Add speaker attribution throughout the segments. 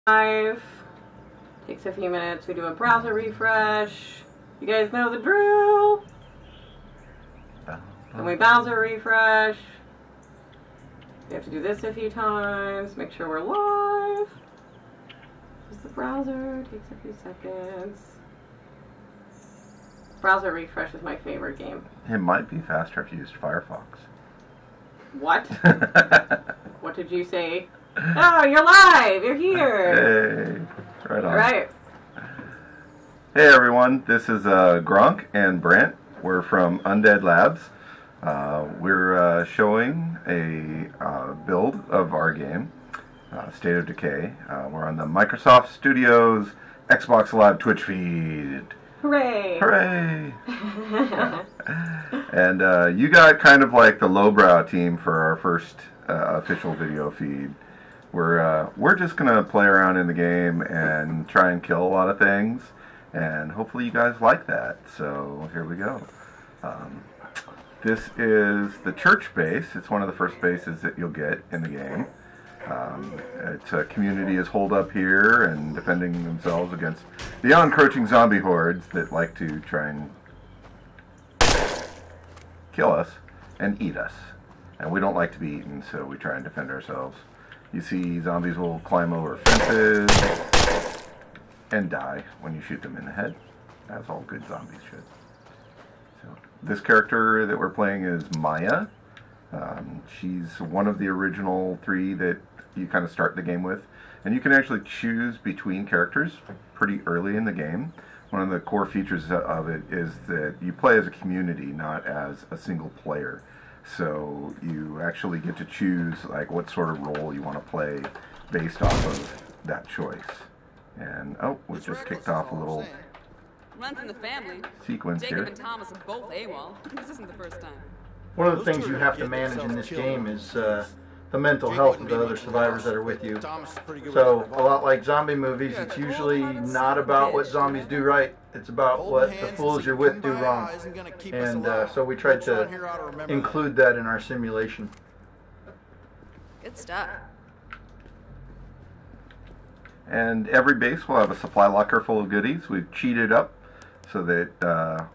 Speaker 1: live. Takes a few minutes. We do a browser refresh. You guys know the drill. Then we browser refresh. We have to do this a few times. Make sure we're live. Use the browser. Takes a few seconds. Browser refresh is my favorite game.
Speaker 2: It might be faster if you used Firefox.
Speaker 1: What? What did you say? Oh, you're live! You're here!
Speaker 2: Hey, right on.
Speaker 1: All right.
Speaker 2: Hey everyone, this is Gronk and Brent. We're from Undead Labs. We're showing a build of our game, State of Decay. We're on the Microsoft Studios Xbox Live Twitch feed.
Speaker 1: Hooray!
Speaker 2: Hooray! And you got kind of like the lowbrow team for our first official video feed. We're just gonna play around in the game and try and kill a lot of things, and hopefully you guys like that. So here we go. This is the church base. It's one of the first bases that you'll get in the game. Its community is holed up here and defending themselves against the encroaching zombie hordes that like to try and kill us and eat us. And we don't like to be eaten, so we try and defend ourselves. You see zombies will climb over fences and die when you shoot them in the head, as all good zombies should. So this character that we're playing is Maya. She's one of the original three that you kind of start the game with. And you can actually choose between characters pretty early in the game. One of the core features of it is that you play as a community, not as a single player. So you actually get to choose like what sort of role you want to play based off of that choice. And oh, we just kicked off a little
Speaker 3: runs in the family.
Speaker 2: Sequence
Speaker 3: Jacob
Speaker 2: here.
Speaker 3: and Thomas are both AWOL. This isn't the first time.
Speaker 4: One of the things you have to manage in this game is the mental health of the other survivors that are with you. So, a lot like zombie movies, it's usually not about what zombies do right. It's about what the fools you're with do wrong. And so we tried to include that in our simulation.
Speaker 3: Good stuff.
Speaker 2: And every base will have a supply locker full of goodies. We've cheated up so that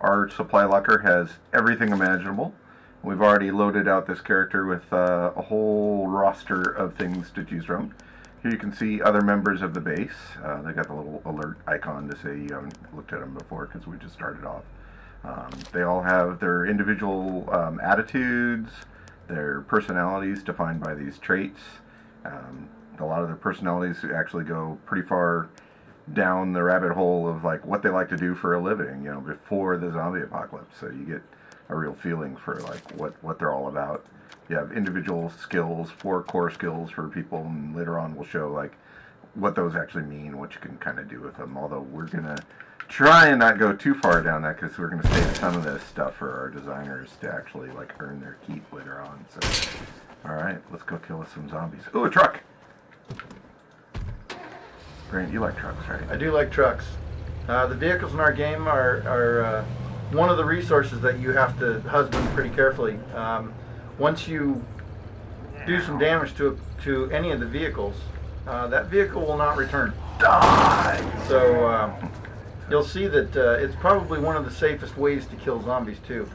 Speaker 2: our supply locker has everything imaginable. We've already loaded out this character with a whole roster of things to choose from. Here you can see other members of the base. They got the little alert icon to say you haven't looked at them before because we just started off. They all have their individual attitudes, their personalities defined by these traits. A lot of their personalities actually go pretty far down the rabbit hole of like what they like to do for a living, you know, before the zombie apocalypse. So you get a real feeling for like what they're all about. You have individual skills, 4 core skills for people, and later on we'll show like what those actually mean, what you can kind of do with them. Although we're gonna try and not go too far down that because we're gonna save some of this stuff for our designers to actually like earn their keep later on. So, all right, let's go kill some zombies. Ooh, a truck! Grant, you like trucks, right?
Speaker 4: I do like trucks. The vehicles in our game are one of the resources that you have to husband pretty carefully. Once you do some damage to any of the vehicles, that vehicle will not return.
Speaker 2: Die!
Speaker 4: So you'll see that it's probably one of the safest ways to kill zombies too.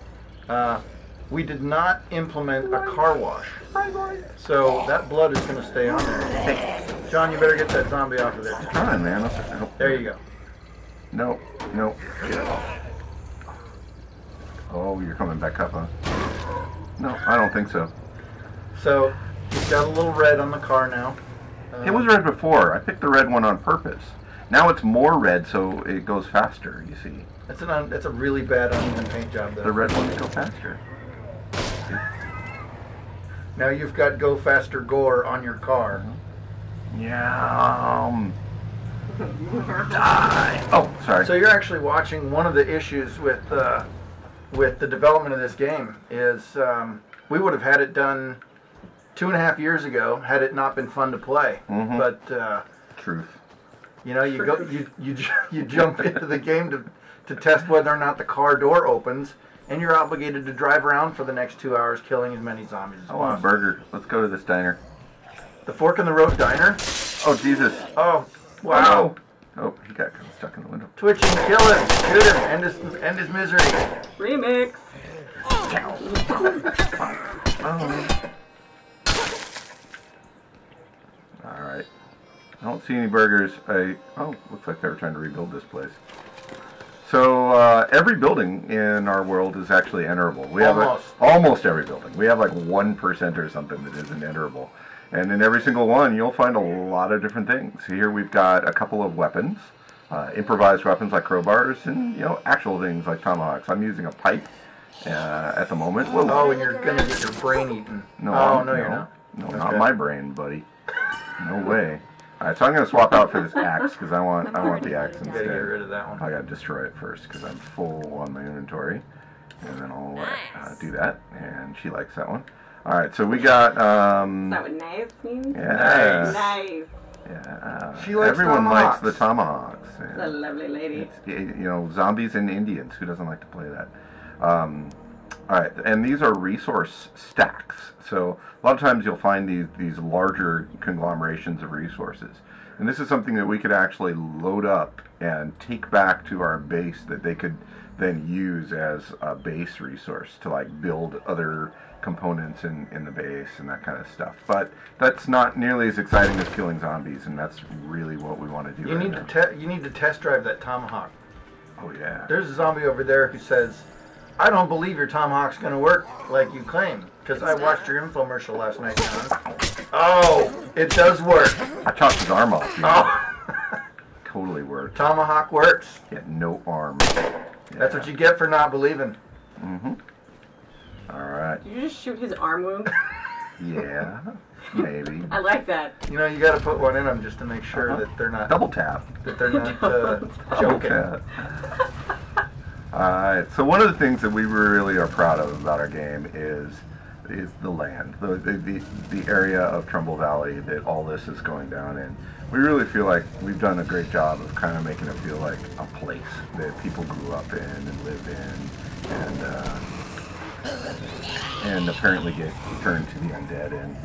Speaker 4: We did not implement a car wash, so that blood is going to stay on there. Hey, John, you better get that zombie off of there.
Speaker 2: Come on, man.
Speaker 4: There you go.
Speaker 2: No, no. Get off. Oh, you're coming back up, huh? No, I don't think so.
Speaker 4: So, it's got a little red on the car now.
Speaker 2: It was red before. I picked the red one on purpose. Now it's more red, so it goes faster, you see.
Speaker 4: That's a really bad uneven paint job, though.
Speaker 2: The red ones go faster.
Speaker 4: Now you've got Go Faster Gore on your car.
Speaker 2: Yeah. Die. Oh, sorry.
Speaker 4: So you're actually watching one of the issues with the development of this game is we would have had it done 2.5 years ago had it not been fun to play.
Speaker 2: Mm-hmm.
Speaker 4: But
Speaker 2: truth.
Speaker 4: You know, you jump into the game to test whether or not the car door opens, and you're obligated to drive around for the next 2 hours killing as many zombies as possible.
Speaker 2: I want a burger. Let's go to this diner.
Speaker 4: The Fork in the Road Diner?
Speaker 2: Oh, Jesus.
Speaker 4: Oh, Wow.
Speaker 2: Oh, he got kind of stuck in the window.
Speaker 4: Twitching, kill him, shoot him, end his misery.
Speaker 1: Remix.
Speaker 2: Alright. I don't see any burgers. Oh, looks like they were trying to rebuild this place. So, every building in our world is actually enterable. We have almost every building. We have like 1% or something that isn't enterable. And in every single one, you'll find a lot of different things. Here we've got a couple of weapons. Improvised weapons like crowbars and, actual things like tomahawks. I'm using a pipe at the moment. Whoa.
Speaker 4: Oh, and you're going to get your brain eaten.
Speaker 2: No,
Speaker 4: you're not.
Speaker 2: No,
Speaker 4: Okay.
Speaker 2: not my brain, buddy. No way. Alright, so I'm going to swap out for this axe because I want the axe
Speaker 4: You gotta get
Speaker 2: instead.
Speaker 4: rid of that one.
Speaker 2: I gotta destroy it first because I'm full on my inventory, and then I'll do that. And she likes that one. All right, so we got.
Speaker 1: Is that what nice means?
Speaker 2: Yeah.
Speaker 1: Nice.
Speaker 2: Yeah.
Speaker 4: She likes
Speaker 2: Everyone likes
Speaker 4: tomahawks.
Speaker 2: the tomahawks.
Speaker 1: It's a lovely lady.
Speaker 2: It's, zombies and Indians. Who doesn't like to play that? All right, and these are resource stacks. So a lot of times you'll find these larger conglomerations of resources. And this is something that we could actually load up and take back to our base that they could then use as a base resource to like build other components in the base and that kind of stuff. But that's not nearly as exciting as killing zombies, and that's really what we want to do.
Speaker 4: You need to test drive that tomahawk.
Speaker 2: Oh yeah.
Speaker 4: There's a zombie over there who says, "I don't believe your tomahawk's going to work like you claim, because I watched your infomercial last night, John." Oh, it does work.
Speaker 2: I chopped his arm off.
Speaker 4: Oh.
Speaker 2: Totally worked.
Speaker 4: Tomahawk works.
Speaker 2: He had no arm. Yeah.
Speaker 4: That's what you get for not believing.
Speaker 2: Mm-hmm. All right.
Speaker 1: Did you just shoot his arm wound?
Speaker 2: Yeah, maybe.
Speaker 1: I like that.
Speaker 4: You know, you got to put one in them just to make sure that they're not
Speaker 2: Double tap.
Speaker 4: joking.
Speaker 2: Double tap. Alright, so one of the things that we really are proud of about our game is the land, the area of Trumbull Valley that all this is going down in. We really feel like we've done a great job of kind of making it feel like a place that people grew up in and lived in, and apparently get turned to the undead in.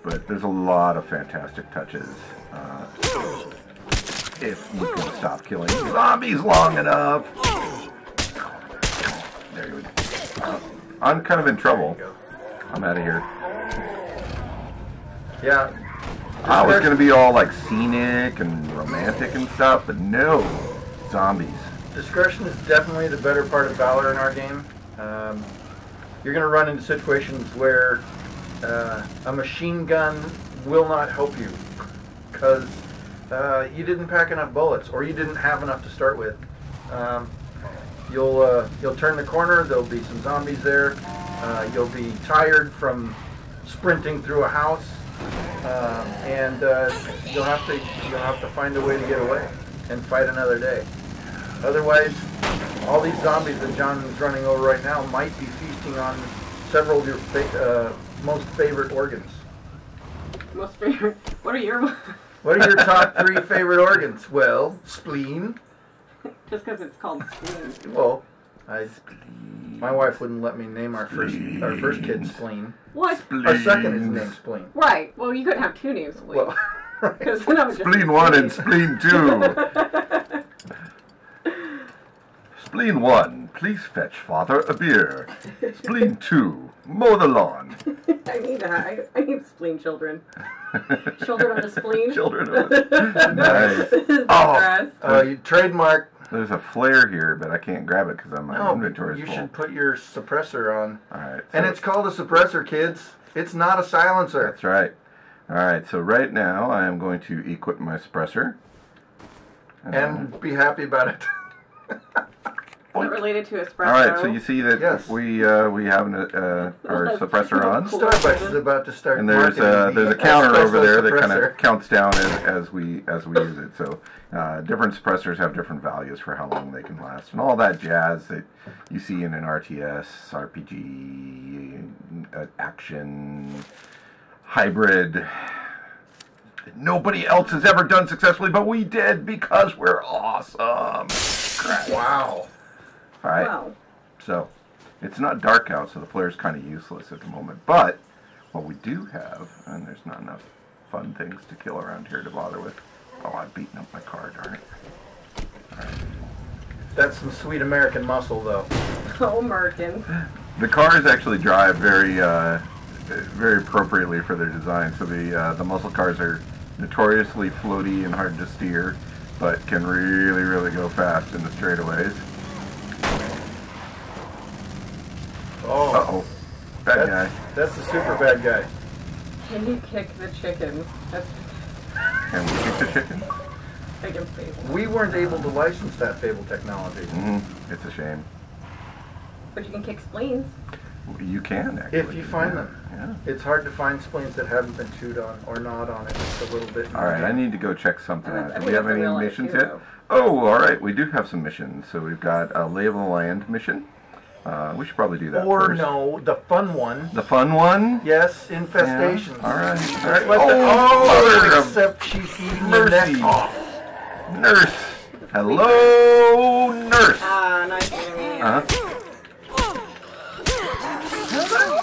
Speaker 2: But there's a lot of fantastic touches. If you can stop killing zombies long enough. There you go. I'm kind of in trouble. I'm out of here.
Speaker 4: Yeah.
Speaker 2: I was going to be all like scenic and romantic and stuff, but no. Zombies.
Speaker 4: Discretion is definitely the better part of valor in our game. You're going to run into situations where a machine gun will not help you because you didn't pack enough bullets, or you didn't have enough to start with. You'll turn the corner. There'll be some zombies there. You'll be tired from sprinting through a house, and you'll have to find a way to get away and fight another day. Otherwise, all these zombies that John is running over right now might be feasting on several of your most favorite organs.
Speaker 1: Most favorite? What are your...
Speaker 4: What are your top 3 favorite organs? Well, spleen.
Speaker 1: Just because it's called spleen.
Speaker 4: Well, my wife wouldn't let me name our first kid Spleen.
Speaker 1: What?
Speaker 4: Our second is named Spleen.
Speaker 1: Right. Well, you couldn't have 2 names spleen.
Speaker 4: Well, right.
Speaker 1: Then I would just
Speaker 2: Spleen 1 and Spleen 2. Spleen 1, please fetch father a beer. Spleen 2, mow the lawn.
Speaker 1: I need spleen children. Children of the spleen.
Speaker 2: Children of the... Nice.
Speaker 4: You trademark.
Speaker 2: There's a flare here, but I can't grab it because my inventory is full.
Speaker 4: You should put your suppressor on.
Speaker 2: All right. So
Speaker 4: And it's called a suppressor, kids. It's not a silencer.
Speaker 2: that's right. All right, so right now I am going to equip my suppressor.
Speaker 4: And be happy about it.
Speaker 1: Is it related to espresso?
Speaker 2: All right, so you see that
Speaker 4: Yes.
Speaker 2: we have our suppressor on.
Speaker 4: Starbucks is about to start.
Speaker 2: And there's
Speaker 4: marketing
Speaker 2: a
Speaker 4: the
Speaker 2: counter over
Speaker 4: espresso
Speaker 2: there that kind
Speaker 4: suppressor.
Speaker 2: of counts down as we use it. So different suppressors have different values for how long they can last, and all that jazz that you see in an RTS, RPG, action, hybrid. That nobody else has ever done successfully, but we did because we're awesome. Crap.
Speaker 4: Wow.
Speaker 2: All right.
Speaker 1: Wow.
Speaker 2: So, it's not dark out, so the flare is kind of useless at the moment. But what we do have, and there's not enough fun things to kill around here to bother with. Oh, I've beaten up my car, darn it. Alright.
Speaker 4: That's some sweet American muscle, though.
Speaker 1: Oh, Americans.
Speaker 2: The cars actually drive very appropriately for their design. So the muscle cars are notoriously floaty and hard to steer, but can really go fast in the straightaways.
Speaker 4: Oh.
Speaker 2: Uh-oh. Bad guy.
Speaker 4: That's the super bad guy.
Speaker 1: Can you kick the chickens? That's
Speaker 2: Can we kick the chicken?
Speaker 1: chicken Fable.
Speaker 4: We weren't able to license that Fable technology.
Speaker 2: It's a shame.
Speaker 1: But you can kick spleens.
Speaker 2: You can, actually.
Speaker 4: If you find them.
Speaker 2: Yeah.
Speaker 4: It's hard to find spleens that haven't been chewed on or gnawed on it just a little bit.
Speaker 2: Alright, I need to go check something
Speaker 1: I
Speaker 2: out. Do
Speaker 1: think
Speaker 2: we have
Speaker 1: it's a
Speaker 2: any
Speaker 1: real life
Speaker 2: missions
Speaker 1: too,
Speaker 2: yet?
Speaker 1: though.
Speaker 2: Oh, alright, we do have some missions. So we've got a Lay of the Land mission. We should probably do that
Speaker 4: Or
Speaker 2: first.
Speaker 4: no, the fun one.
Speaker 2: The fun one?
Speaker 4: Yes, infestations.
Speaker 2: Yeah. Alright.
Speaker 4: Oh, except she's eating your
Speaker 2: mercy.
Speaker 4: neck off.
Speaker 2: Nurse! Hello, nurse!
Speaker 1: Ah, nice enemy.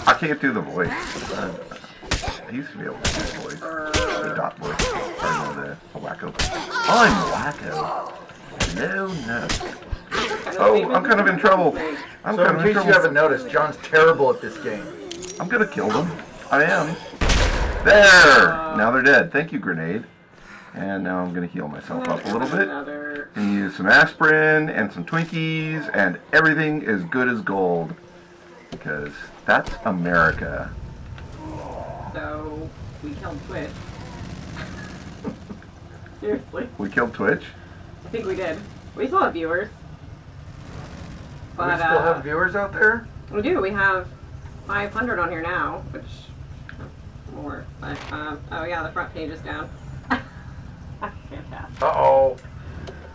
Speaker 2: I can't do the voice. I used to be able to do the voice. The dot voice. Or no, the wacko. I'm wacko. Hello, nurse. Oh, I'm kind of in trouble. I'm
Speaker 4: So
Speaker 2: kind
Speaker 4: in
Speaker 2: of in
Speaker 4: case you
Speaker 2: trouble.
Speaker 4: haven't noticed, John's terrible at this game.
Speaker 2: I'm gonna kill them. I am. There! Now they're dead. Thank you, grenade. And now I'm gonna heal myself up a little bit. And use some aspirin and some Twinkies, and everything is good as gold. Because that's America.
Speaker 1: So, we killed Twitch. Seriously.
Speaker 2: We killed Twitch?
Speaker 1: I think we did. We still have viewers.
Speaker 4: Do we
Speaker 1: But,
Speaker 4: still have viewers out there?
Speaker 1: we do. We have 500 on here now, which more. But oh yeah, the front page is down. Fantastic.
Speaker 4: Uh-oh.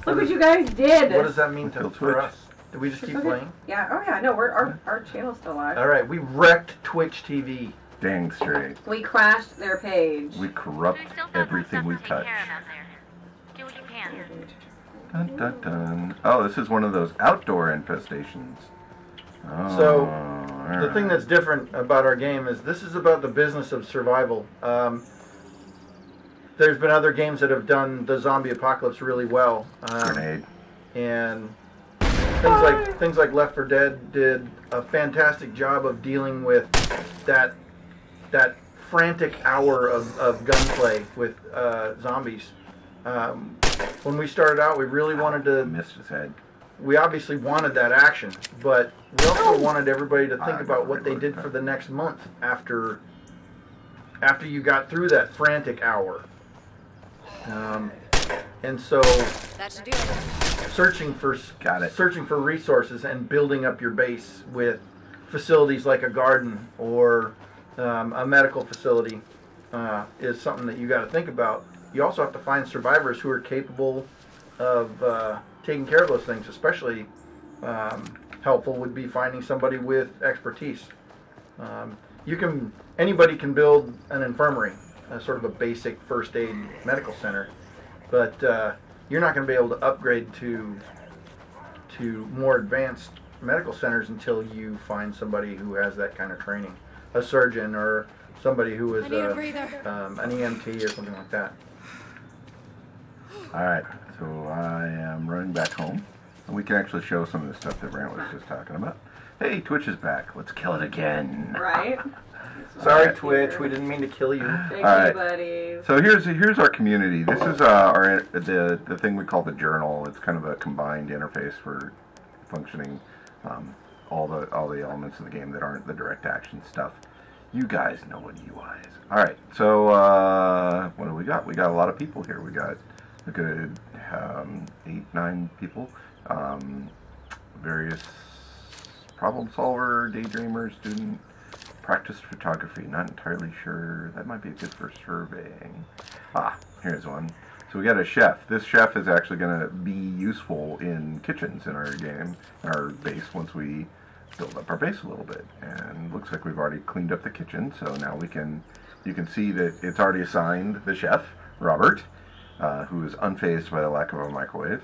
Speaker 1: Look what you guys did.
Speaker 4: What does that mean
Speaker 2: Kill
Speaker 4: for
Speaker 2: Twitch.
Speaker 4: us? Do we just keep
Speaker 1: Okay.
Speaker 4: playing?
Speaker 1: Yeah. Oh yeah. No, our channel's still live.
Speaker 4: All right, we wrecked Twitch TV.
Speaker 2: Dang straight.
Speaker 1: We crashed their page.
Speaker 2: We corrupt everything we touch.
Speaker 5: Do what you can.
Speaker 2: Dun, dun, dun. Oh, this is one of those outdoor infestations. Oh,
Speaker 4: So,
Speaker 2: all
Speaker 4: The thing
Speaker 2: right.
Speaker 4: that's different about our game is this is about the business of survival. There's been other games that have done the zombie apocalypse really well.
Speaker 2: Grenade.
Speaker 4: And things like Left 4 Dead did a fantastic job of dealing with that frantic hour of gunplay with zombies. When we started out, we really wanted to.
Speaker 2: Missed his head.
Speaker 4: We obviously wanted that action, but we also wanted everybody to think about what they did for the next month after you got through that frantic hour. And so
Speaker 3: That should do it.
Speaker 4: searching for resources and building up your base with facilities like a garden or a medical facility is something that you got to think about. You also have to find survivors who are capable of taking care of those things. Especially helpful would be finding somebody with expertise. Anybody can build an infirmary, sort of a basic first aid medical center, but you're not going to be able to upgrade to more advanced medical centers until you find somebody who has that kind of training, a surgeon or somebody who is
Speaker 3: I need a breather.
Speaker 4: an EMT or something like that.
Speaker 2: Alright, so I am running back home. And we can actually show some of the stuff that Brant was just talking about. Hey, Twitch is back. Let's kill it again.
Speaker 1: Right.
Speaker 4: Sorry, Twitch, we didn't mean to kill you.
Speaker 1: Thank
Speaker 2: Alright.
Speaker 1: you, buddies.
Speaker 2: So here's our community. This is the thing we call the journal. It's kind of a combined interface for functioning all the elements of the game that aren't the direct action stuff. You guys know what UI is. All right. So what do we got? We got a lot of people here. We got a good 8-9 people. Various problem solver, daydreamer, student. Practice photography, not entirely sure. That might be good for surveying. Ah, here's one. So we got a chef. This chef is actually going to be useful in kitchens in our game, in our base, once we build up our base a little bit. And looks like we've already cleaned up the kitchen, so now you can see that it's already assigned the chef, Robert, who is unfazed by the lack of a microwave.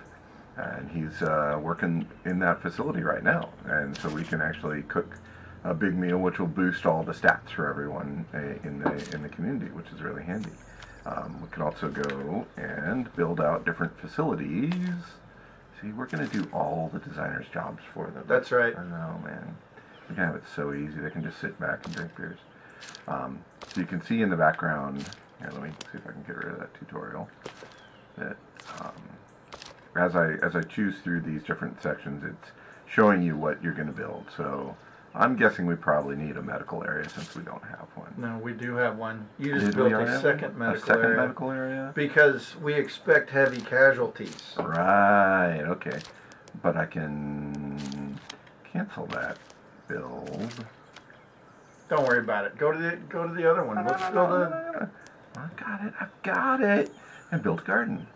Speaker 2: And he's working in that facility right now. And so we can actually cook a big meal, which will boost all the stats for everyone in the community, which is really handy. We can also go and build out different facilities. See, we're going to do all the designers' jobs for them.
Speaker 4: That's right.
Speaker 2: I know, man. We can have it so easy. They can just sit back and drink beers. So you can see in the background, here, let me see if I can get rid of that tutorial, that as I choose through these different sections, it's showing you what you're going to build. So I'm guessing we probably need a medical area since we don't have one.
Speaker 4: No, we do have one. You just
Speaker 2: Did
Speaker 4: built
Speaker 2: we already
Speaker 4: a
Speaker 2: have
Speaker 4: second
Speaker 2: one?
Speaker 4: medical
Speaker 2: A second
Speaker 4: area.
Speaker 2: medical area?
Speaker 4: Because we expect heavy casualties.
Speaker 2: Right, okay. But I can cancel that build.
Speaker 4: Don't worry about it. Go to the other one. Let's build a.
Speaker 2: I've got it. And build a garden.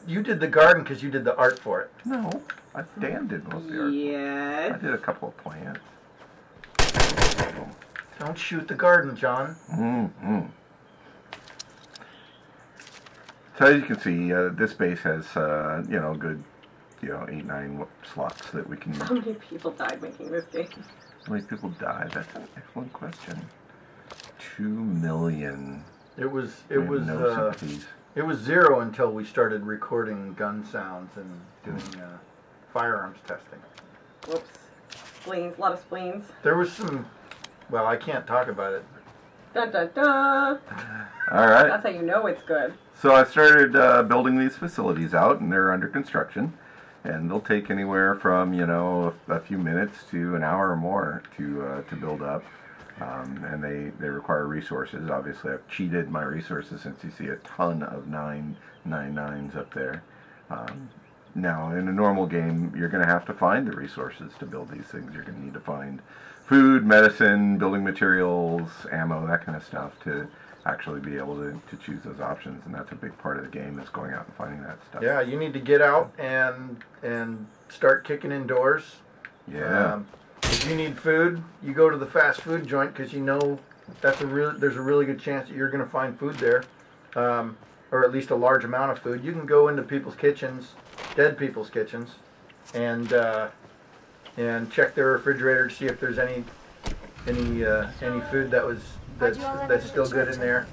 Speaker 4: You did the garden because you did the art for it.
Speaker 2: No, Dan did most of the art.
Speaker 1: Yes.
Speaker 2: I did a couple of plants.
Speaker 4: Don't shoot the garden, John.
Speaker 2: So as you can see, this base has good 8-9 slots that we can.
Speaker 1: How many people died making this game?
Speaker 2: How many people died? That's an excellent question. 2 million.
Speaker 4: It was
Speaker 2: no sympathies.
Speaker 4: It was 0 until we started recording gun sounds and doing firearms testing.
Speaker 1: Whoops. Spleens, a lot of spleens.
Speaker 4: There was some. Well, I can't talk about it.
Speaker 1: Dun dun dun.
Speaker 2: All right.
Speaker 1: That's how you know it's good.
Speaker 2: So I started building these facilities out, and they're under construction, and they'll take anywhere from a few minutes to an hour or more to build up, and they require resources. Obviously, I've cheated my resources since you see a ton of 999s up there. Now, in a normal game, you're going to have to find the resources to build these things. You're going to need to find food, medicine, building materials, ammo, that kind of stuff to actually be able to choose those options, and that's a big part of the game, is going out and finding that stuff.
Speaker 4: Yeah, you need to get out and start kicking in doors.
Speaker 2: Yeah.
Speaker 4: If you need food, you go to the fast food joint because there's a really good chance that you're going to find food there, or at least a large amount of food. You can go into people's kitchens, dead people's kitchens, and check their refrigerator to see if there's any food that's still good in there.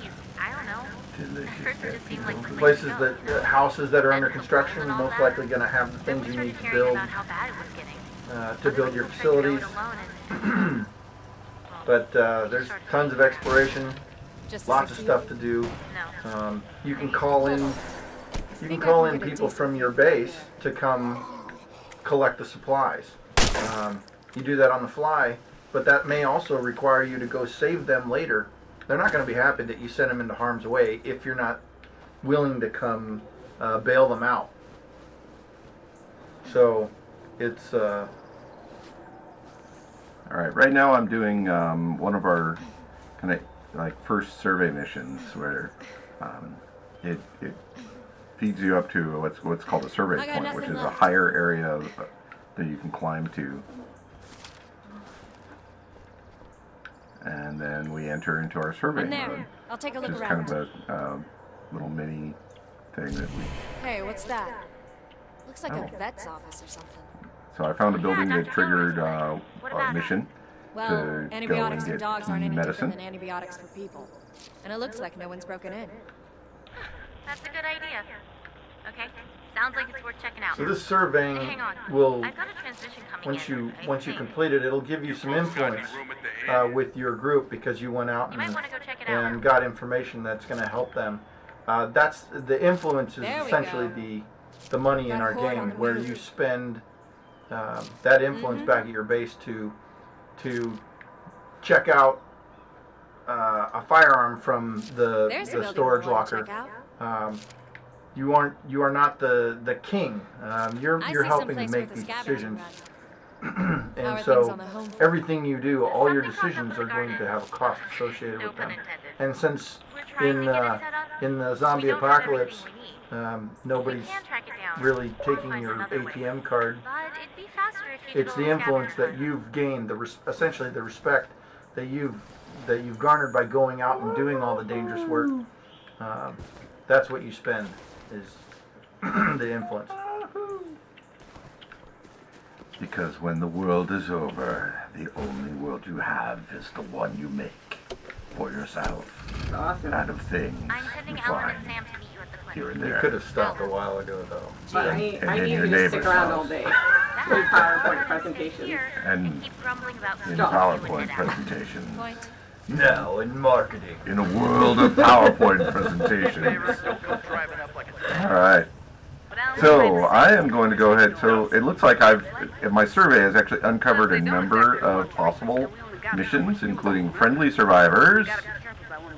Speaker 5: Geez, I don't know. At first it just seemed like
Speaker 4: Places houses that are under construction, are most likely going to have the things you need to build to build your facilities. But there's tons of exploration, lots of stuff to do. You can call in people from your base to come collect the supplies. You do that on the fly, but that may also require you to go save them later. They're not going to be happy that you send them into harm's way if you're not willing to come bail them out. So it's
Speaker 2: All right. Right now, I'm doing one of our kind of like first survey missions where it feeds you up to what's called a survey point, which is a higher area that you can climb to. And then we enter into our survey mode.
Speaker 3: I'll take a look
Speaker 2: which is
Speaker 3: around.
Speaker 2: kind of a little mini thing that we.
Speaker 3: Hey, what's that? Looks like
Speaker 2: Oh.
Speaker 3: a vet's office or something.
Speaker 2: So I found a building that triggered a mission
Speaker 3: Well,
Speaker 2: to go and
Speaker 3: antibiotics for
Speaker 2: get
Speaker 3: dogs aren't any
Speaker 2: medicine.
Speaker 3: different than antibiotics for people. And it looks like no one's broken in.
Speaker 5: That's a good idea. Okay, sounds like it's worth checking out.
Speaker 4: so this surveying
Speaker 5: Hang on.
Speaker 4: will,
Speaker 5: I've got a transmission coming
Speaker 4: once you
Speaker 5: in.
Speaker 4: complete it, it'll give you some influence with your group because you went out
Speaker 5: You might
Speaker 4: and
Speaker 5: want to go check it out.
Speaker 4: got information that's going to help them. That's the influence is
Speaker 3: There we
Speaker 4: essentially
Speaker 3: go.
Speaker 4: the money in
Speaker 3: Got a
Speaker 4: our
Speaker 3: horde on
Speaker 4: game,
Speaker 3: the
Speaker 4: where
Speaker 3: move.
Speaker 4: you spend that influence back at your base to check out a firearm from the
Speaker 3: There's a building
Speaker 4: storage
Speaker 3: we'll want to
Speaker 4: locker.
Speaker 3: check out.
Speaker 4: You are not the king. You're
Speaker 3: I see
Speaker 4: helping to
Speaker 3: someplace
Speaker 4: make
Speaker 3: with a
Speaker 4: these
Speaker 3: scavenger
Speaker 4: decisions.
Speaker 3: run. How are
Speaker 4: And
Speaker 3: things
Speaker 4: so
Speaker 3: on the home front?
Speaker 4: everything you do, all your
Speaker 5: Something comes up
Speaker 4: decisions
Speaker 5: with
Speaker 4: are
Speaker 5: the
Speaker 4: going to
Speaker 5: garden.
Speaker 4: have a cost associated
Speaker 5: No
Speaker 4: with them.
Speaker 5: pun intended.
Speaker 4: And since
Speaker 5: We're trying to get it set up.
Speaker 4: in the
Speaker 5: We
Speaker 4: zombie
Speaker 5: don't have
Speaker 4: apocalypse,
Speaker 5: everything we need.
Speaker 4: nobody's
Speaker 5: We can track it down.
Speaker 4: really
Speaker 5: Or
Speaker 4: taking
Speaker 5: find
Speaker 4: your
Speaker 5: another way.
Speaker 4: ATM card.
Speaker 5: But it'd be faster if you
Speaker 4: It's
Speaker 5: did
Speaker 4: the
Speaker 5: a little
Speaker 4: influence that
Speaker 5: scavenger
Speaker 4: you've gained, essentially the respect that you've garnered by going out and doing all the dangerous work. That's what you spend, is the influence.
Speaker 2: Because when the world is over, the only world you have is the one you make. for yourself.
Speaker 1: Awesome.
Speaker 2: Kind of thing.
Speaker 5: I'm sending
Speaker 2: you
Speaker 5: Alan
Speaker 2: find
Speaker 5: and Sam to meet you at the clinic.
Speaker 2: here and
Speaker 4: You
Speaker 2: there.
Speaker 4: could have stopped a while ago, though.
Speaker 1: But I need you to stick around all day. Do PowerPoint presentations.
Speaker 2: And
Speaker 5: keep grumbling about
Speaker 2: in
Speaker 1: Stop.
Speaker 2: PowerPoint presentations.
Speaker 3: Point.
Speaker 4: No, in marketing.
Speaker 2: In a world of PowerPoint presentations. Alright. So, I am going to go ahead. So, it looks like my survey has actually uncovered a number of possible missions, including friendly survivors,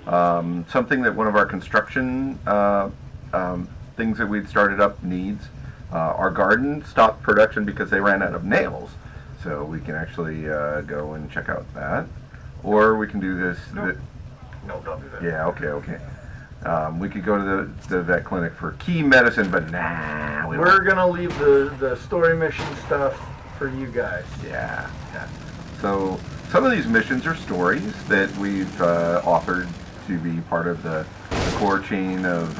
Speaker 2: something that one of our construction things that we'd started up needs. Our garden stopped production because they ran out of nails. So, we can actually go and check out that. Or we can do this.
Speaker 4: No, don't do that.
Speaker 2: Yeah, okay. We could go to the vet clinic for key medicine, but nah.
Speaker 4: We're going to leave the story mission stuff for you guys.
Speaker 2: Yeah. So some of these missions are stories that we've authored to be part of the core chain of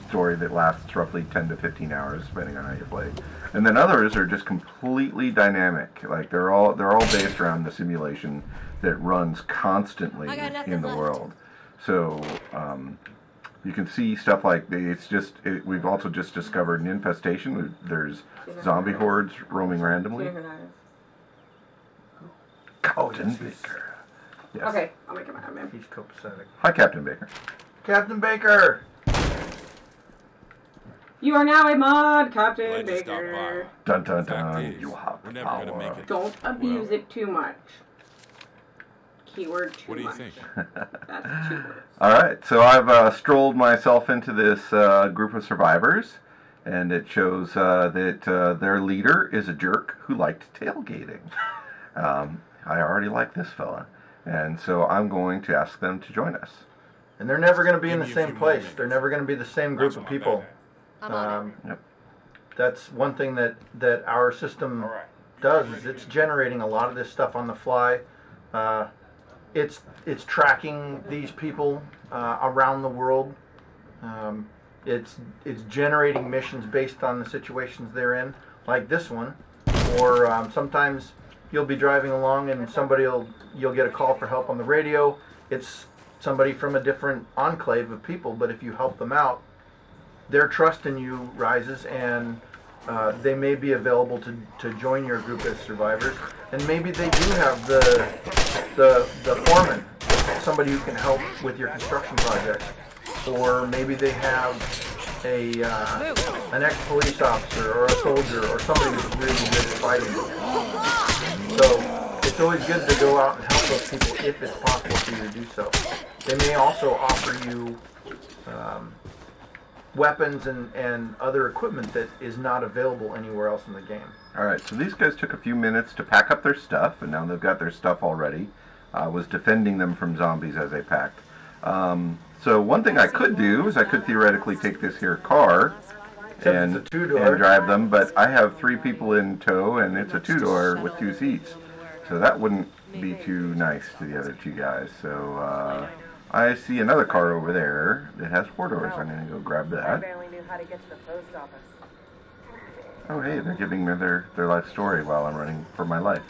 Speaker 2: story that lasts roughly 10 to 15 hours, depending on how you play. And then others are just completely dynamic. Like they're all based around the simulation that runs constantly in the world. So you can see stuff like we've also just discovered an infestation. There's zombie hordes roaming randomly. Captain Baker. Yes.
Speaker 1: Okay, I'll make him admin.
Speaker 4: He's copacetic.
Speaker 2: Hi, Captain Baker.
Speaker 4: Captain Baker!
Speaker 1: You are now a mod, Captain Baker.
Speaker 2: Dun dun dun. You have the
Speaker 6: We're never gonna
Speaker 2: power.
Speaker 6: make it.
Speaker 1: Don't abuse it too much. Keyword too
Speaker 6: What do you
Speaker 1: much.
Speaker 6: think?
Speaker 1: That's 2 words.
Speaker 2: Alright, so I've strolled myself into this group of survivors, and it shows that their leader is a jerk who liked tailgating. I already like this fella, and so I'm going to ask them to join us.
Speaker 4: And they're never going to be in the same place. They're never going to be the same group of people.
Speaker 3: I'm on it.
Speaker 2: Yep.
Speaker 4: That's one thing that our system does, is it's generating a lot of this stuff on the fly. It's tracking these people around the world. It's generating missions based on the situations they're in, like this one. Or sometimes you'll be driving along and you'll get a call for help on the radio. It's somebody from a different enclave of people, but if you help them out, their trust in you rises, and they may be available to join your group as survivors. And maybe they do have the foreman, somebody who can help with your construction project, or maybe they have an ex-police officer or a soldier or somebody who's really good at fighting. So it's always good to go out and help those people if it's possible for you to do so. They may also offer you weapons and other equipment that is not available anywhere else in the game.
Speaker 2: Alright, so these guys took a few minutes to pack up their stuff, and now they've got their stuff already. I was defending them from zombies as they packed. So one thing I could do is I could theoretically take this here car and
Speaker 4: it's a two-door.
Speaker 2: drive them, but I have 3 people in tow, and it's a 2-door with 2 seats. So that wouldn't be too nice to the other 2 guys. So I see another car over there that has 4 doors. I'm going to go grab that.
Speaker 7: I barely knew how to get to the post office.
Speaker 2: Oh, hey, they're giving me their life story while I'm running for my life.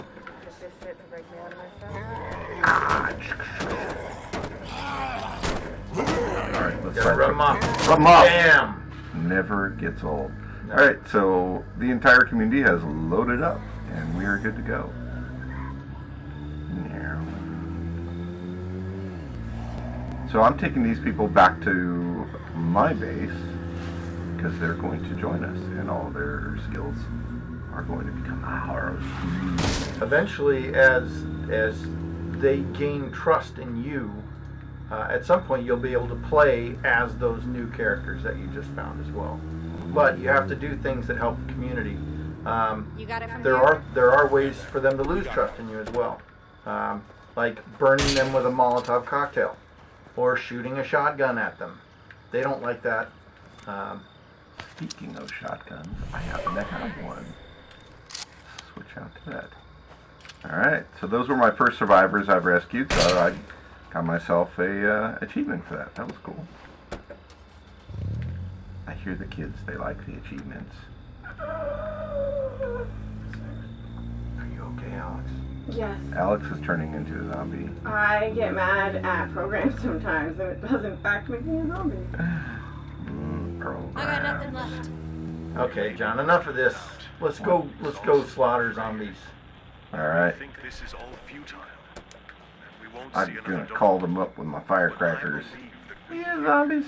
Speaker 7: Just this shit to break me out of my stuff.
Speaker 2: Alright, let's
Speaker 4: Gotta
Speaker 2: try
Speaker 4: rub 'em up.
Speaker 2: Rub 'em up!
Speaker 4: Bam!
Speaker 2: Never gets old.
Speaker 4: No.
Speaker 2: Alright, so the entire community has loaded up, and we are good to go. So I'm taking these people back to my base, because they're going to join us, and all their skills are going to become ours.
Speaker 4: Eventually, as they gain trust in you, at some point you'll be able to play as those new characters that you just found as well. But you have to do things that help the community.
Speaker 3: You got it from
Speaker 4: There
Speaker 3: here?
Speaker 4: are ways for them to lose trust in you as well, like burning them with a Molotov cocktail, or shooting a shotgun at them. They don't like that.
Speaker 2: Speaking of shotguns, I happen to have one. Switch out to that. Alright, so those were my first survivors I've rescued, so I got myself a achievement for that. That was cool. I hear the kids, they like the achievements.
Speaker 4: Are you okay, Alex?
Speaker 1: Yes.
Speaker 2: Alex is turning into a zombie.
Speaker 1: I get mad at programs sometimes, and it does in fact make me a zombie.
Speaker 2: Program.
Speaker 3: I got nothing left.
Speaker 4: Okay, John, enough of this. Let's go slaughter zombies.
Speaker 2: Alright.
Speaker 6: I think this is all futile. We won't
Speaker 2: I'm
Speaker 6: see
Speaker 2: gonna
Speaker 6: another
Speaker 2: call them up with my firecrackers. Yeah, zombies.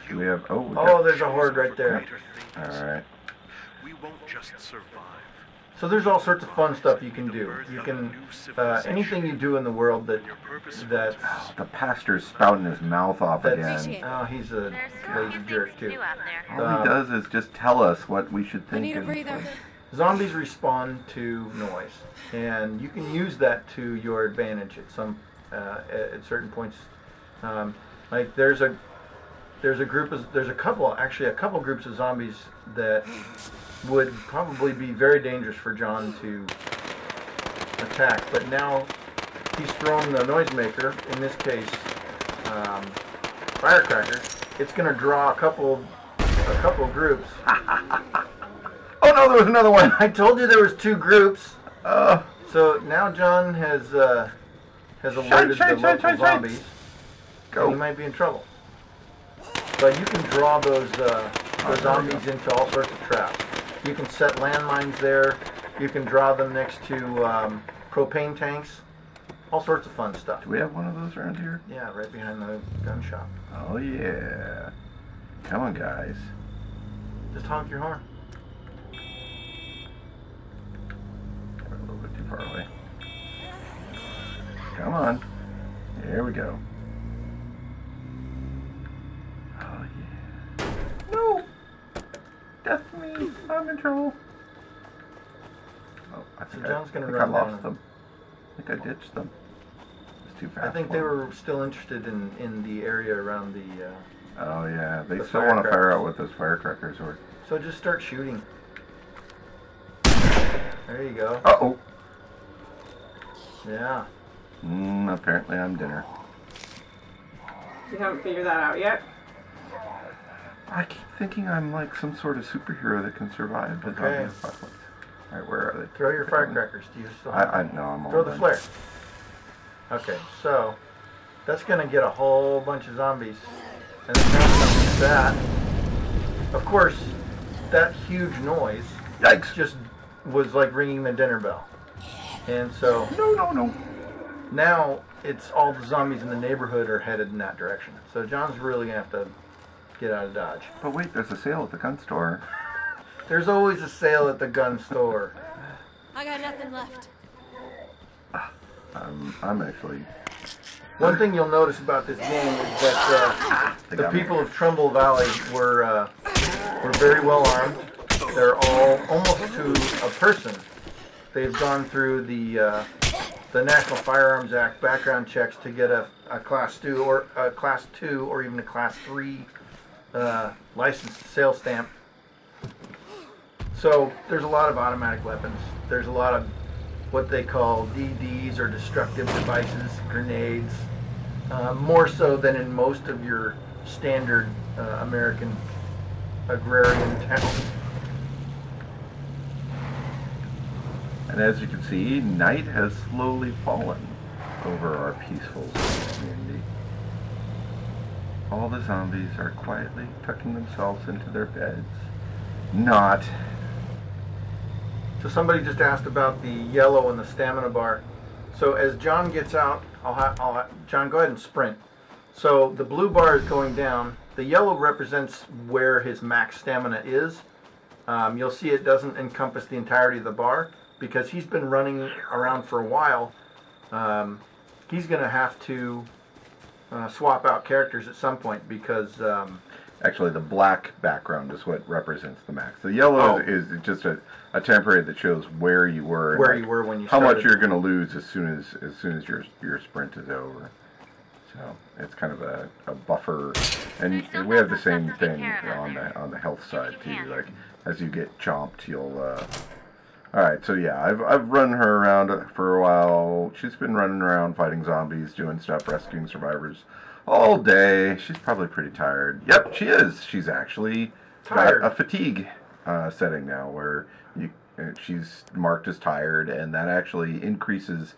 Speaker 2: Do we have... Oh, we
Speaker 4: Oh,
Speaker 2: got,
Speaker 4: there's a horde right there.
Speaker 2: Alright.
Speaker 6: We won't just survive.
Speaker 4: So there's all sorts of fun stuff you can do. You can anything you do in the world that
Speaker 2: The pastor's spouting his mouth off
Speaker 4: That's-
Speaker 2: again.
Speaker 4: oh, he's a
Speaker 5: There's a
Speaker 4: lazy
Speaker 5: few
Speaker 4: jerk
Speaker 5: things to
Speaker 4: too.
Speaker 5: do out there.
Speaker 2: All he does is just tell us what we should
Speaker 3: I
Speaker 2: think.
Speaker 3: need a
Speaker 2: and-
Speaker 3: breather.
Speaker 4: Zombies respond to noise, and you can use that to your advantage at some at certain points. Like there's a couple groups of zombies that would probably be very dangerous for John to attack. But now he's thrown the noisemaker, in this case firecracker. It's going to draw a couple groups.
Speaker 2: Oh no, there was another one.
Speaker 4: I told you there was two groups. So now John has alerted the local zombies.
Speaker 2: Go.
Speaker 4: And he might be in trouble. But you can draw those zombies into all sorts of traps. You can set landmines there. You can draw them next to propane tanks. All sorts of fun stuff.
Speaker 2: Do we have one of those around here?
Speaker 4: Yeah, right behind the gun shop.
Speaker 2: Oh yeah. Come on, guys.
Speaker 4: Just honk your horn.
Speaker 2: We're a little bit too far away. Come on. Here we go. Oh yeah. No! Death to me. I'm in trouble. Oh, I think
Speaker 4: John's gonna
Speaker 2: I
Speaker 4: run
Speaker 2: lost
Speaker 4: down.
Speaker 2: them. I think I ditched them. It's too fast.
Speaker 4: I think
Speaker 2: for
Speaker 4: they
Speaker 2: them.
Speaker 4: were still interested in the area around the...
Speaker 2: Oh yeah, they
Speaker 4: the
Speaker 2: still want to fire
Speaker 4: firecrackers.
Speaker 2: out with those firecrackers. Or...
Speaker 4: So just start shooting. There you go.
Speaker 2: Uh-oh.
Speaker 4: Yeah.
Speaker 2: Apparently I'm dinner.
Speaker 1: You haven't figured that out yet?
Speaker 2: I keep thinking I'm like some sort of superhero that can survive the
Speaker 4: Okay.
Speaker 2: zombie apocalypse. Alright, where are they?
Speaker 4: Throw your firecrackers. Do you still have
Speaker 2: I no, I'm all
Speaker 4: Throw the
Speaker 2: done.
Speaker 4: flare. Okay, so that's gonna get a whole bunch of zombies. And then now that, of course, that huge noise
Speaker 2: Yikes!
Speaker 4: just was like ringing the dinner bell. And so
Speaker 2: No.
Speaker 4: now it's all the zombies in the neighborhood are headed in that direction. So John's really gonna have to get out of Dodge.
Speaker 2: But wait, there's a sale at the gun store.
Speaker 4: There's always a sale at the gun store.
Speaker 3: I got nothing left.
Speaker 2: I'm actually...
Speaker 4: One thing you'll notice about this game is that
Speaker 2: They
Speaker 4: the
Speaker 2: got me.
Speaker 4: people of Trumbull Valley were very well armed. They're all almost to a person. They've gone through the National Firearms Act background checks to get a Class 2 or even a Class 3 licensed sales stamp. So there's a lot of automatic weapons. There's a lot of what they call DDs or destructive devices, grenades, more so than in most of your standard American agrarian towns.
Speaker 2: And as you can see, night has slowly fallen over our peaceful community. All the zombies are quietly tucking themselves into their beds. Not.
Speaker 4: So somebody just asked about the yellow and the stamina bar. So as John gets out, John, go ahead and sprint. So the blue bar is going down. The yellow represents where his max stamina is. You'll see it doesn't encompass the entirety of the bar because he's been running around for a while. He's going to have to swap out characters at some point because
Speaker 2: Actually, the black background is what represents the max. The yellow is just a temporary that shows where you were.
Speaker 4: where
Speaker 2: and,
Speaker 4: you were when you
Speaker 2: how
Speaker 4: started.
Speaker 2: much you're going to lose as soon as your sprint is over. So it's kind of a buffer, and
Speaker 5: still
Speaker 2: we have
Speaker 5: got
Speaker 2: the
Speaker 5: some
Speaker 2: same
Speaker 5: stuff to take
Speaker 2: thing
Speaker 5: care of out there.
Speaker 2: on the health side
Speaker 5: you
Speaker 2: too.
Speaker 5: can.
Speaker 2: Like as you get chomped, you'll. All right, so yeah, I've run her around for a while. She's been running around fighting zombies, doing stuff, rescuing survivors all day. She's probably pretty tired. Yep, she is. She's actually
Speaker 4: Tired.
Speaker 2: got a fatigue setting now, where she's marked as tired, and that actually increases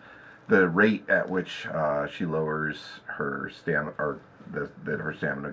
Speaker 2: the rate at which she lowers her stamina, or that her stamina